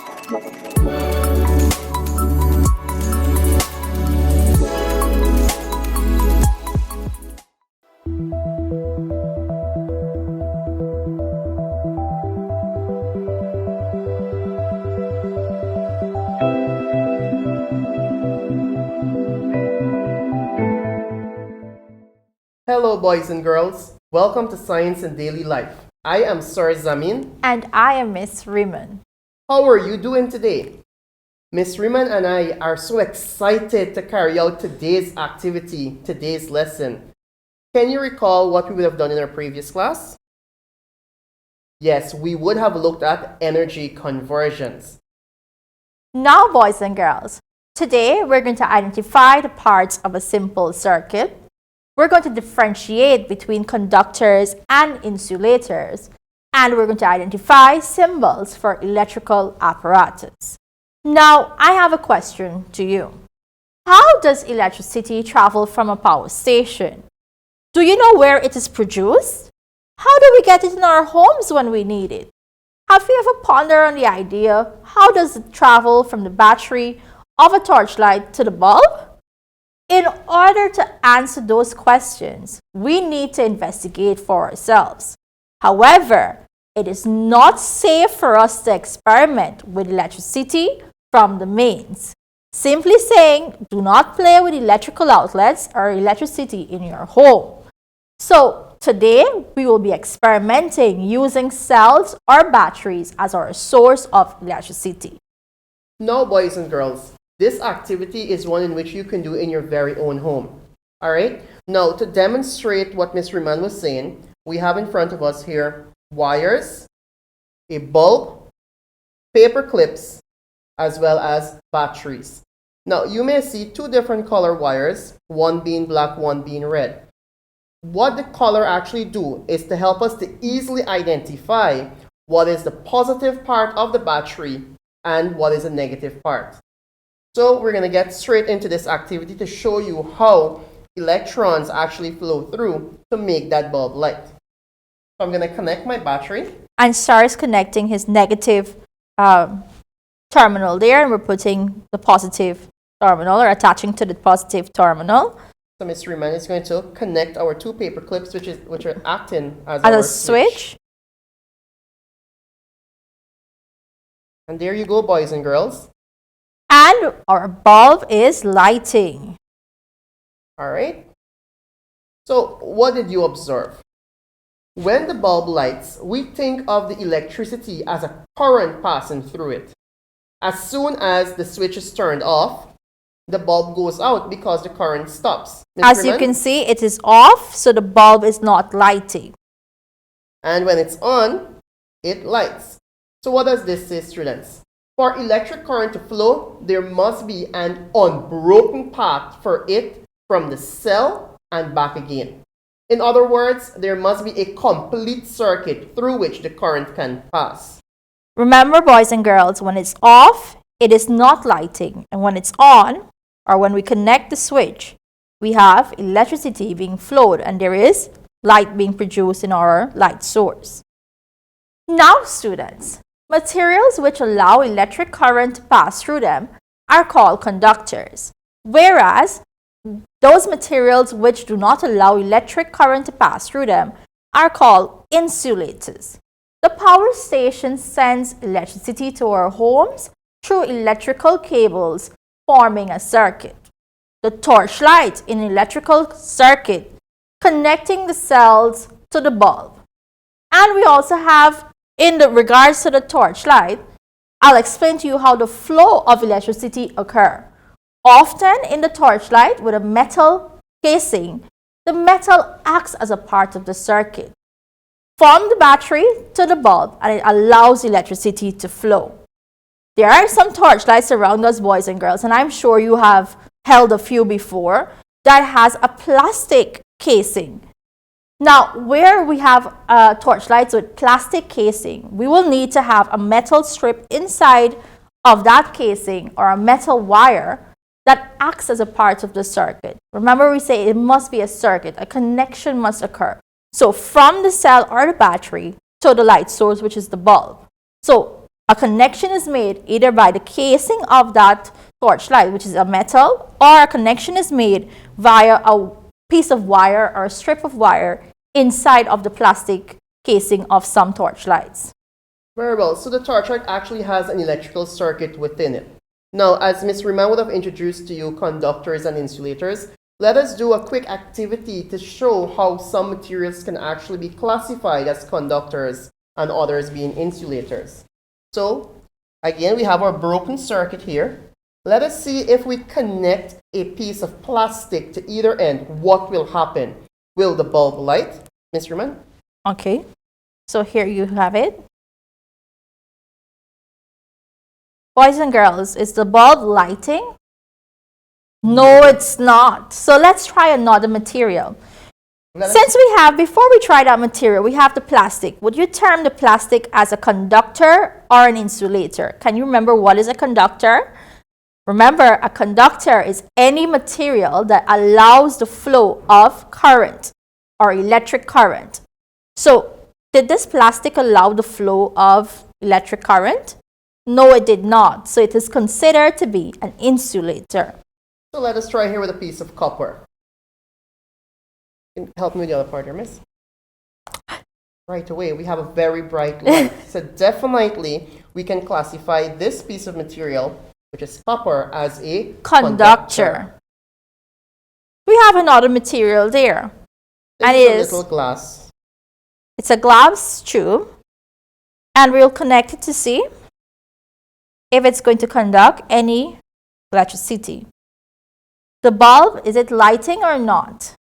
Hello, boys and girls. Welcome to Science in Daily Life. I am Sir Zamin. And I am Miss Riemann. How are you doing today? Miss Riemann and I are so excited to carry out today's activity, today's lesson. Can you recall what we would have done in our previous class? Yes, we would have looked at energy conversions. Now, boys and girls, today we're going to identify the parts of a simple circuit. We're going to differentiate between conductors and insulators, and we're going to identify symbols for electrical apparatus. Now, I have a question to you. How does electricity travel from a power station? Do you know where it is produced? How do we get it in our homes when we need it? Have you ever pondered on the idea, how does it travel from the battery of a torchlight to the bulb? In order to answer those questions, we need to investigate for ourselves. However, it is not safe for us to experiment with electricity from the mains. Simply saying, do not play with electrical outlets or electricity in your home. So today, we will be experimenting using cells or batteries as our source of electricity. Now, boys and girls, this activity is one in which you can do in your very own home. Alright? Now, to demonstrate what Ms. Riemann was saying, we have in front of us here wires, a bulb, paper clips, as well as batteries. Now, you may see two different color wires, one being black, one being red. What the color actually do is to help us to easily identify what is the positive part of the battery and what is the negative part. So we're going to get straight into this activity to show you how electrons actually flow through to make that bulb light. So I'm going to connect my battery. And Sar is connecting his negative terminal there, and we're putting the positive terminal or attaching to the positive terminal. So Ms. Riemann is going to connect our two paper clips, which are acting as a our switch. And there you go, boys and girls. And our bulb is lighting. All right. So what did you observe? When the bulb lights, we think of the electricity as a current passing through it. As soon as the switch is turned off, the bulb goes out because the current stops. As you can see, it is off, so the bulb is not lighting. And when it's on, it lights. So what does this say, students? For electric current to flow, there must be an unbroken path for it from the cell and back again. In other words, there must be a complete circuit through which the current can pass. Remember, boys and girls, when it's off, it is not lighting. And when it's on, or when we connect the switch, we have electricity being flowed and there is light being produced in our light source. Now, students, materials which allow electric current to pass through them are called conductors, whereas those materials which do not allow electric current to pass through them are called insulators. The power station sends electricity to our homes through electrical cables, forming a circuit. The torchlight in an electrical circuit connecting the cells to the bulb. And we also have, in regards to the torchlight, I'll explain to you how the flow of electricity occurs. Often in the torchlight with a metal casing, the metal acts as a part of the circuit, from the battery to the bulb, and it allows electricity to flow. There are some torchlights around us, boys and girls, and I'm sure you have held a few before, that has a plastic casing. Now, where we have torchlights with plastic casing, we will need to have a metal strip inside of that casing or a metal wire that acts as a part of the circuit. Remember, we say it must be a circuit. A connection must occur. So from the cell or the battery to the light source, which is the bulb. So a connection is made either by the casing of that torchlight, which is a metal, or a connection is made via a piece of wire or a strip of wire inside of the plastic casing of some torchlights. Very well. So the torchlight actually has an electrical circuit within it. Now, as Ms. Riemann would have introduced to you conductors and insulators, let us do a quick activity to show how some materials can actually be classified as conductors and others being insulators. So, again, we have our broken circuit here. Let us see if we connect a piece of plastic to either end, what will happen? Will the bulb light? Ms. Riemann? Okay, so here you have it. Boys and girls, is the bulb lighting? No, it's not. So let's try another material. Since we have, before we try that material, we have the plastic. Would you term the plastic as a conductor or an insulator? Can you remember what is a conductor? Remember, a conductor is any material that allows the flow of current or electric current. So, did this plastic allow the flow of electric current? No, it did not. So, it is considered to be an insulator. So let us try here with a piece of copper. Can you help me with the other part here, miss? Right away, we have a very bright light. So definitely, we can classify this piece of material, which is copper, as a Conductor. We have another material there. And it It's is a little glass. It's a glass tube. And we'll connect it to see if it's going to conduct any electricity. The bulb, is it lighting or not?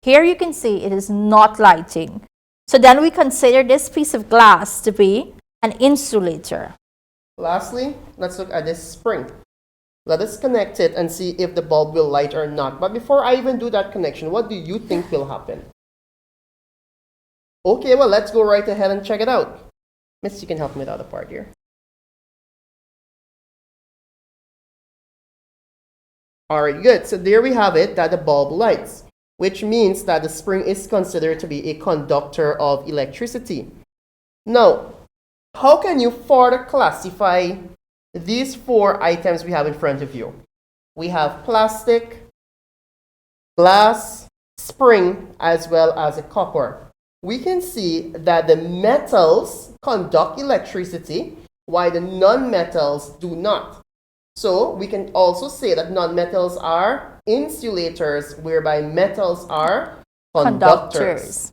Here you can see it is not lighting. So then we consider this piece of glass to be an insulator. Lastly, let's look at this spring. Let us connect it and see if the bulb will light or not. But before I even do that connection, what do you think will happen? Okay, well, let's go right ahead and check it out. Miss, you can help me with the other part here. Alright, good. So there we have it, that the bulb lights, which means that the spring is considered to be a conductor of electricity. Now, how can you further classify these four items we have in front of you? We have plastic, glass, spring, as well as a copper. We can see that the metals conduct electricity, while the non-metals do not. So we can also say that non-metals are insulators, whereby metals are conductors.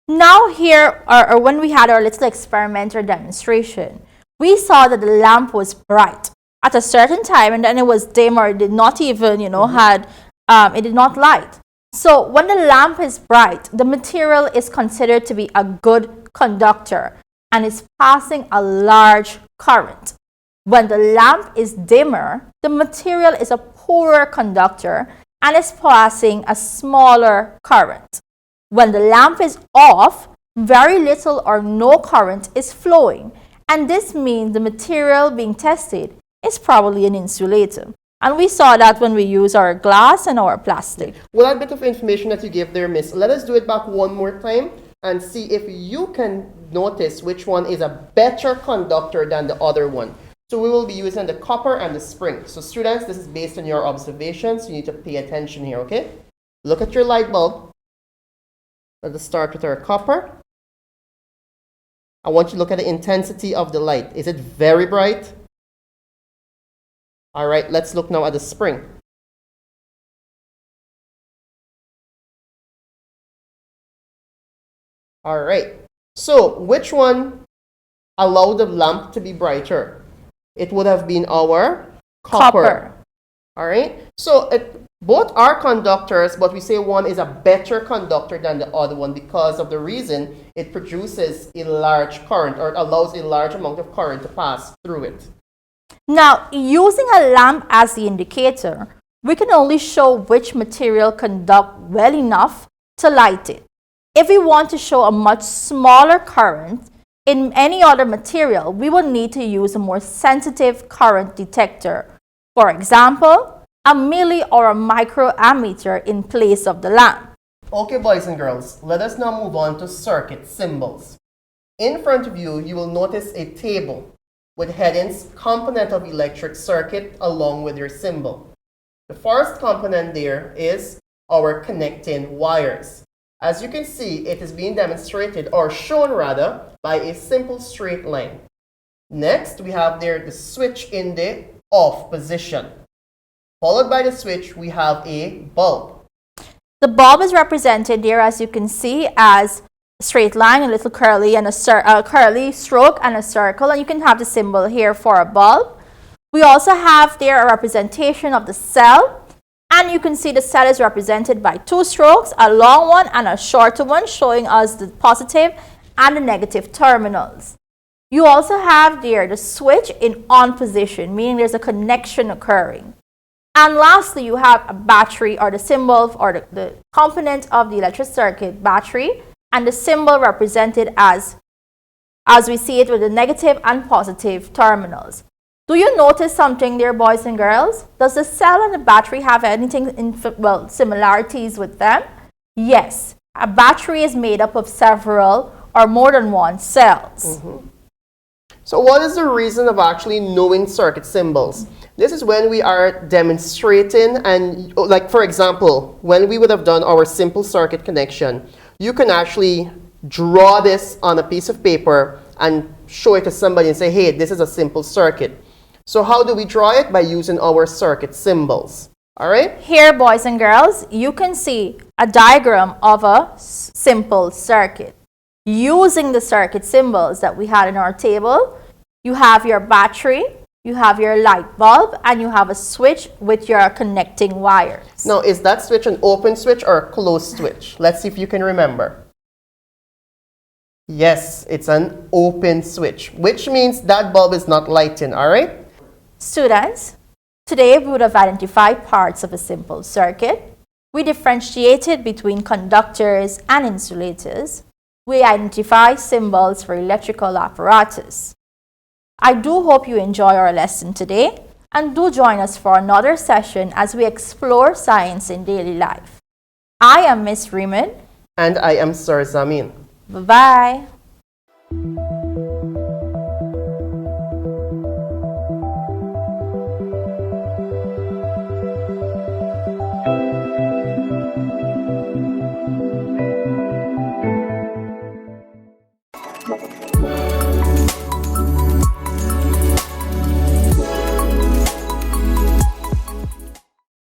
Now here, or when we had our little experiment or demonstration, we saw that the lamp was bright at a certain time and then it was dim or it did not even, it did not light. So when the lamp is bright, the material is considered to be a good conductor and is passing a large current. When the lamp is dimmer, the material is a poorer conductor and is passing a smaller current. When the lamp is off, very little or no current is flowing, and this means the material being tested is probably an insulator. And we saw that when we use our glass and our plastic. Well, that bit of information that you gave there, miss, let us do it back one more time and see if you can notice which one is a better conductor than the other one. So we will be using the copper and the spring. So students, this is based on your observations. You need to pay attention here, okay? Look at your light bulb. Let us start with our copper. I want you to look at the intensity of the light. Is it very bright? All right, let's look now at the spring. All right, so which one allowed the lamp to be brighter? It would have been our copper. All right, so both are conductors, but we say one is a better conductor than the other one because of the reason it produces a large current, or it allows a large amount of current to pass through it. Now, using a lamp as the indicator, we can only show which material conduct well enough to light it. If we want to show a much smaller current in any other material, we will need to use a more sensitive current detector. For example, a milli or a microammeter in place of the lamp. Okay, boys and girls, let us now move on to circuit symbols. In front of you, you will notice a table. with headings component of electric circuit along with your symbol. The first component there is our connecting wires. As you can see, it is being demonstrated or shown rather by a simple straight line. Next, we have there the switch in the off position. Followed by the switch, we have a bulb. The bulb is represented there, as you can see, as a straight line, a little curly, and a curly stroke and a circle. And you can have the symbol here for a bulb. We also have there a representation of the cell. And you can see the cell is represented by two strokes, a long one and a shorter one, showing us the positive and the negative terminals. You also have there the switch in on position, meaning there's a connection occurring. And lastly, you have a battery, or the symbol or the component of the electric circuit, battery, and the symbol represented as we see it with the negative and positive terminals. Do you notice something there, boys and girls? Does the cell and the battery have anything similarities with them? Yes. A battery is made up of several or more than one cells. So what is the reason of actually knowing circuit symbols? This is when we are demonstrating, and like for example, when we would have done our simple circuit connection, you can actually draw this on a piece of paper and show it to somebody and say, hey, this is a simple circuit. So how do we draw it? By using our circuit symbols. All right? Here, boys and girls, you can see a diagram of a simple circuit. Using the circuit symbols that we had in our table, you have your battery, you have your light bulb, and you have a switch with your connecting wires. Now, is that switch an open switch or a closed switch? Let's see if you can remember. Yes, it's an open switch, which means that bulb is not lighting, all right? Students, today we would have identified parts of a simple circuit. We differentiated between conductors and insulators. We identify symbols for electrical apparatus. I do hope you enjoy our lesson today, and do join us for another session as we explore science in daily life. I am Miss Riemann. And I am Sir Zamin. Bye-bye.